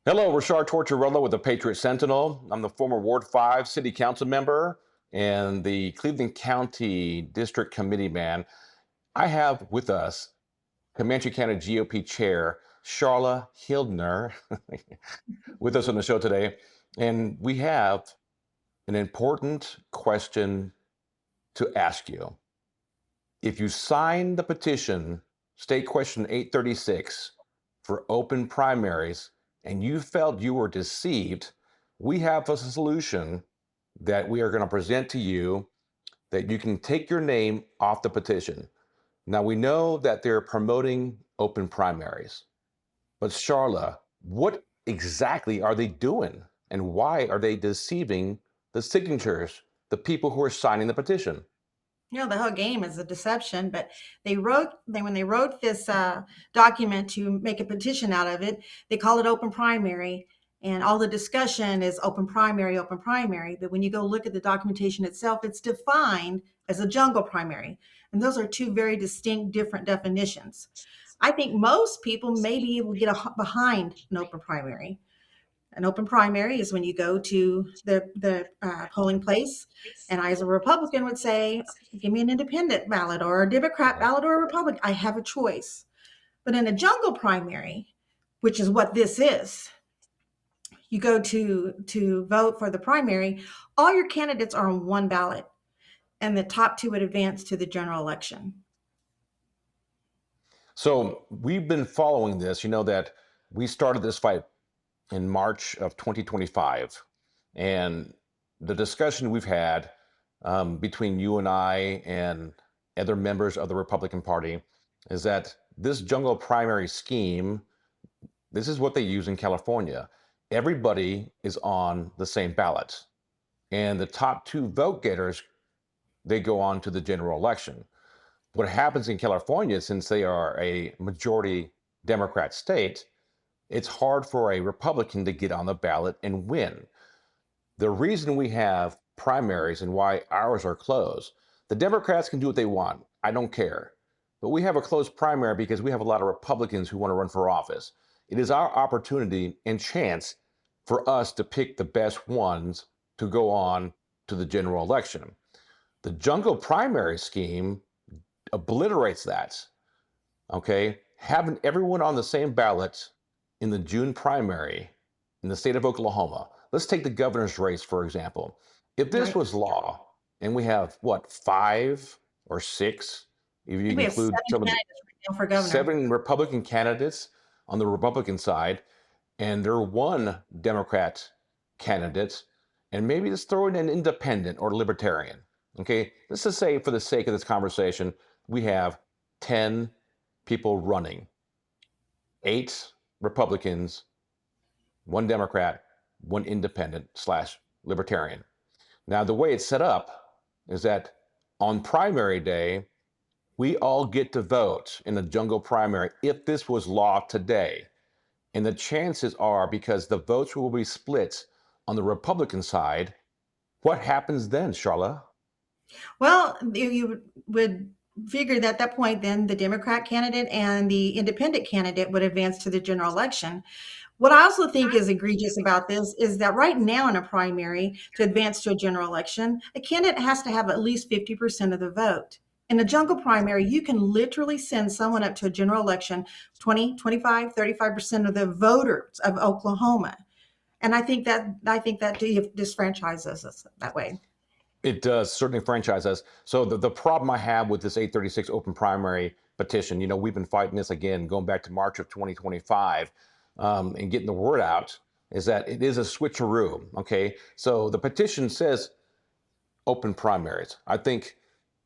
Hello, Rashard Tortorella with the Patriot Sentinel. I'm the former Ward 5 City Council member and the Cleveland County District Committee man. I have with us Comanche County GOP Chair Sharla Hikdner with us on the show today. And we have an important question to ask you. If you signed the petition, State Question 836, for open primaries, and you felt you were deceived, we have a solution that we are going to present to you that you can take your name off the petition. Now, we know that they're promoting open primaries, but Sharla, what exactly are they doing? And why are they deceiving the signatures, the people who are signing the petition? The whole game is a deception, but when they wrote this document to make a petition out of it, they call it open primary, and all the discussion is open primary, open primary. But when you go look at the documentation itself, it's defined as a jungle primary, and those are two very distinct, different definitions. I think most people may be able to get behind an open primary. An open primary is when you go to the polling place, and I, as a Republican, would say, give me an independent ballot or a Democrat ballot or a Republican. I have a choice. But in a jungle primary, which is what this is, you go to vote for the primary, all your candidates are on one ballot, and the top two would advance to the general election. So we've been following this. You know that we started this fight in March of 2025. And the discussion we've had between you and I and other members of the Republican Party is that this jungle primary scheme, this is what they use in California. Everybody is on the same ballot. And the top two vote getters, they go on to the general election. What happens in California, since they are a majority Democrat state, it's hard for a Republican to get on the ballot and win. The reason we have primaries and why ours are closed, the Democrats can do what they want. I don't care. But we have a closed primary because we have a lot of Republicans who want to run for office. It is our opportunity and chance for us to pick the best ones to go on to the general election. The jungle primary scheme obliterates that. Okay? Having everyone on the same ballot in the June primary in the state of Oklahoma. Let's take the governor's race, for example. If this was law, and we have, what, 5 or 6, if you include some of the 7 Republican candidates on the Republican side, and there are 1 Democrat candidate, and maybe just throw in an independent or libertarian. Okay, let's just say, for the sake of this conversation, we have 10 people running, 8 Republicans, 1 Democrat, 1 independent / libertarian. Now, the way it's set up is that on primary day, we all get to vote in the jungle primary if this was law today. And the chances are, because the votes will be split on the Republican side, what happens then, Sharla? Well, you would figure that at that point, then the Democrat candidate and the independent candidate would advance to the general election. What I also think is egregious about this is that right now in a primary, to advance to a general election, a candidate has to have at least 50% of the vote. In a jungle primary, you can literally send someone up to a general election, 20, 25, 35% of the voters of Oklahoma. And I think that disfranchises us that way. It does certainly franchise us. So the problem I have with this 836 open primary petition, you know, we've been fighting this again, going back to March of 2025, and getting the word out, is that it is a switcheroo. Okay, so the petition says open primaries. I think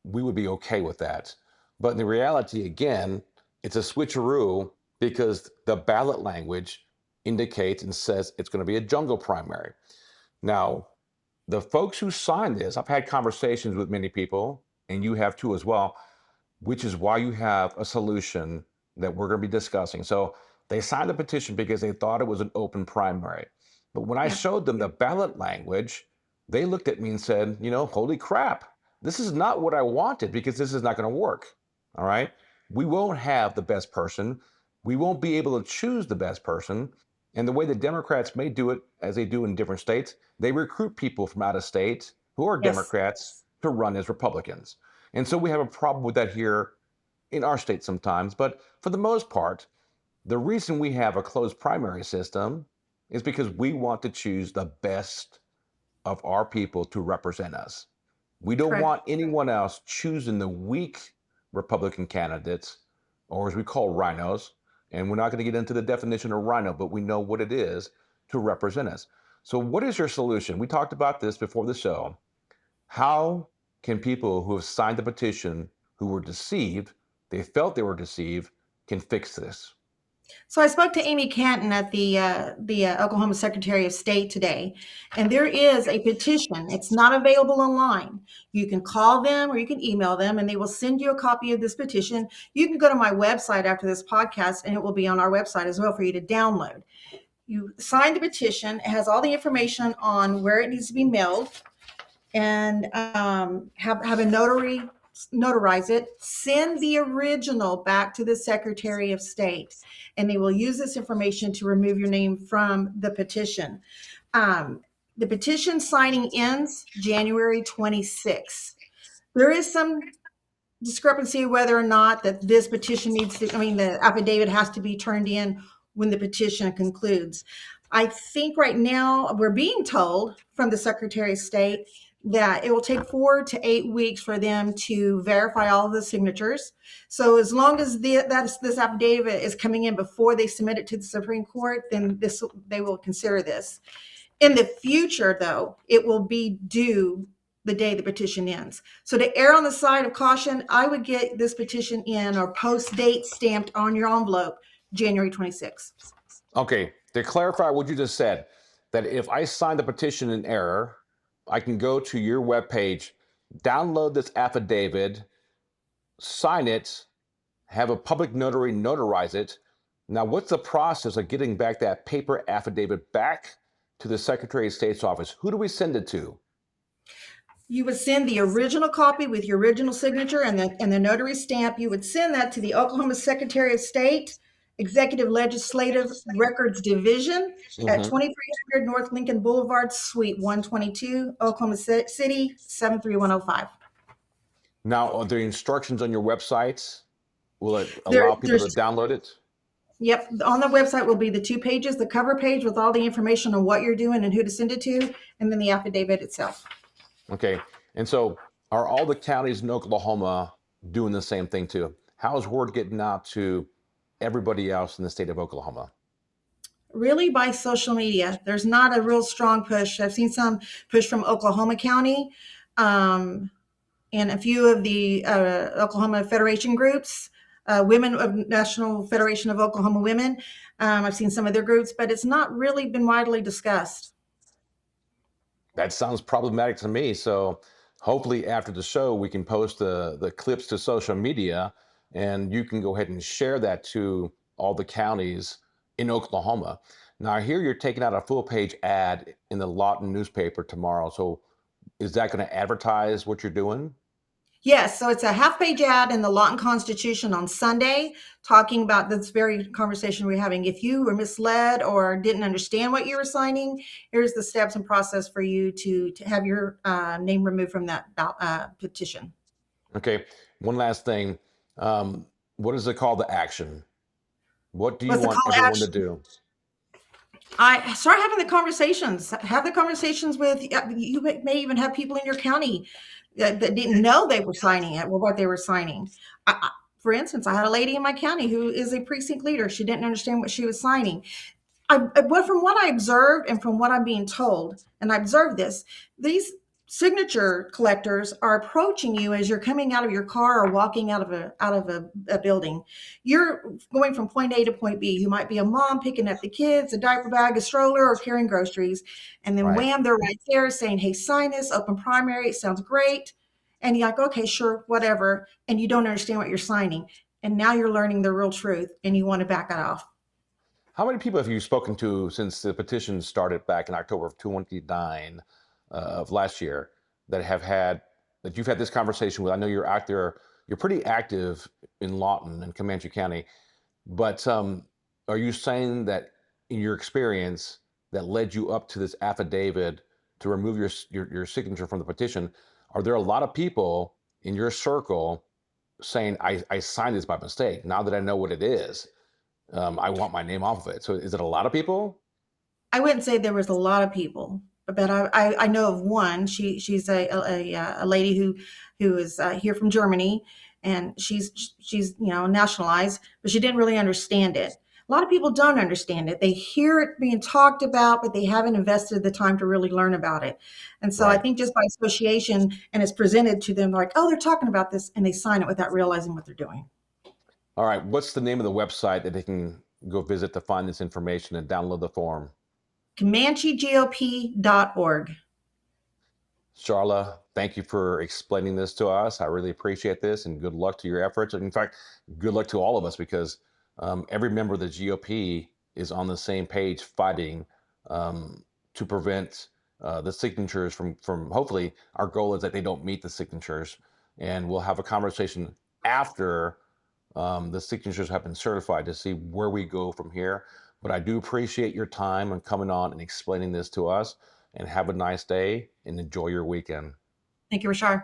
we would be okay with that. But in the reality, again, it's a switcheroo because the ballot language indicates and says it's going to be a jungle primary. Now, the folks who signed this, I've had conversations with many people, and you have too as well, which is why you have a solution that we're going to be discussing. So they signed the petition because they thought it was an open primary. But when I showed them the ballot language, they looked at me and said, you know, holy crap, this is not what I wanted, because this is not going to work. All right. We won't have the best person. We won't be able to choose the best person. And the way the Democrats may do it, as they do in different states, they recruit people from out of state who are Yes, Democrats to run as Republicans. And so we have a problem with that here in our state sometimes. But for the most part, the reason we have a closed primary system is because we want to choose the best of our people to represent us. We don't correct. want anyone else choosing the weak Republican candidates, or as we call rhinos. And we're not going to get into the definition of rhino, but we know what it is to represent us. So, what is your solution? We talked about this before the show. How can people who have signed the petition, who were deceived, they felt they were deceived, can fix this? So I spoke to Amy Canton at the Oklahoma Secretary of State today, and there is a petition. It's not available online. You can call them or you can email them, and they will send you a copy of this petition. You can go to my website after this podcast, and it will be on our website as well for you to download. You sign the petition. It has all the information on where it needs to be mailed, and have a notary notarize it, send the original back to the Secretary of State, and they will use this information to remove your name from the petition. The petition signing ends January 26th. There is some discrepancy whether or not that this petition needs to, the affidavit has to be turned in when the petition concludes. I think right now we're being told from the Secretary of State that it will take 4 to 8 weeks for them to verify all of the signatures. So as long as this affidavit is coming in before they submit it to the Supreme Court, then they will consider this. In the future, though, it will be due the day the petition ends. So to err on the side of caution, I would get this petition in or post date stamped on your envelope January 26th. Okay, to clarify what you just said, that if I sign the petition in error, I can go to your webpage, download this affidavit, sign it, have a public notary notarize it. Now, what's the process of getting back that paper affidavit back to the Secretary of State's office? Who do we send it to? You would send the original copy with your original signature and the notary stamp. You would send that to the Oklahoma Secretary of State, Executive Legislative Records Division at Mhm. 2300 North Lincoln Boulevard, Suite 122, Oklahoma City, 73105. Now, are there instructions on your websites? Will it There, allow people to there's download it? Yep, on the website will be the 2 pages, the cover page with all the information on what you're doing and who to send it to, and then the affidavit itself. Okay. And so, are all the counties in Oklahoma doing the same thing too? How is word getting out to everybody else in the state of Oklahoma? Really by social media. There's not a real strong push. I've seen some push from Oklahoma County, and a few of the Oklahoma Federation groups, Women of National Federation of Oklahoma Women. I've seen some of their groups, but it's not really been widely discussed. That sounds problematic to me. So hopefully after the show, we can post the clips to social media and you can go ahead and share that to all the counties in Oklahoma. Now, I hear you're taking out a full page ad in the Lawton newspaper tomorrow. So is that going to advertise what you're doing? Yes, so it's a half-page ad in the Lawton Constitution on Sunday talking about this very conversation we're having. If you were misled or didn't understand what you were signing, here's the steps and process for you to have your name removed from that petition. Okay. One last thing. What is the call to action? What do you What's the want call to everyone to action? do? I start having the conversations. Have the conversations with, you may even have people in your county that didn't know they were signing it or what they were signing. For instance, I had a lady in my county who is a precinct leader. She didn't understand what she was signing. But from what I observed and from what I'm being told, and I observed this, these signature collectors are approaching you as you're coming out of your car or walking out of a building. You're going from point A to point B. You might be a mom picking up the kids, a diaper bag, a stroller, or carrying groceries, and then Right. wham, they're right there saying, "Hey, sign this, open primary. It sounds great." And you're like, "Okay, sure, whatever." And you don't understand what you're signing. And now you're learning the real truth, and you want to back it off. How many people have you spoken to since the petition started back in October of 29 of last year that you've had this conversation with? I know you're out there, you're pretty active in Lawton and Comanche County, but are you saying that in your experience that led you up to this affidavit to remove your signature from the petition? Are there a lot of people in your circle saying, I signed this by mistake. Now that I know what it is, I want my name off of it. So is it a lot of people? I wouldn't say there was a lot of people, but I know of one. She's a lady who is here from Germany, and she's nationalized, but she didn't really understand it. A lot of people don't understand it. They hear it being talked about, but they haven't invested the time to really learn about it. And so I Right. think just by association, and it's presented to them like, oh, they're talking about this, and they sign it without realizing what they're doing. All right. What's the name of the website that they can go visit to find this information and download the form? ComancheGOP.org. Sharla, thank you for explaining this to us. I really appreciate this, and good luck to your efforts. And in fact, good luck to all of us, because every member of the GOP is on the same page fighting to prevent the signatures from. Hopefully, our goal is that they don't meet the signatures, and we'll have a conversation after the signatures have been certified to see where we go from here. But I do appreciate your time and coming on and explaining this to us. And have a nice day and enjoy your weekend. Thank you, Rashar.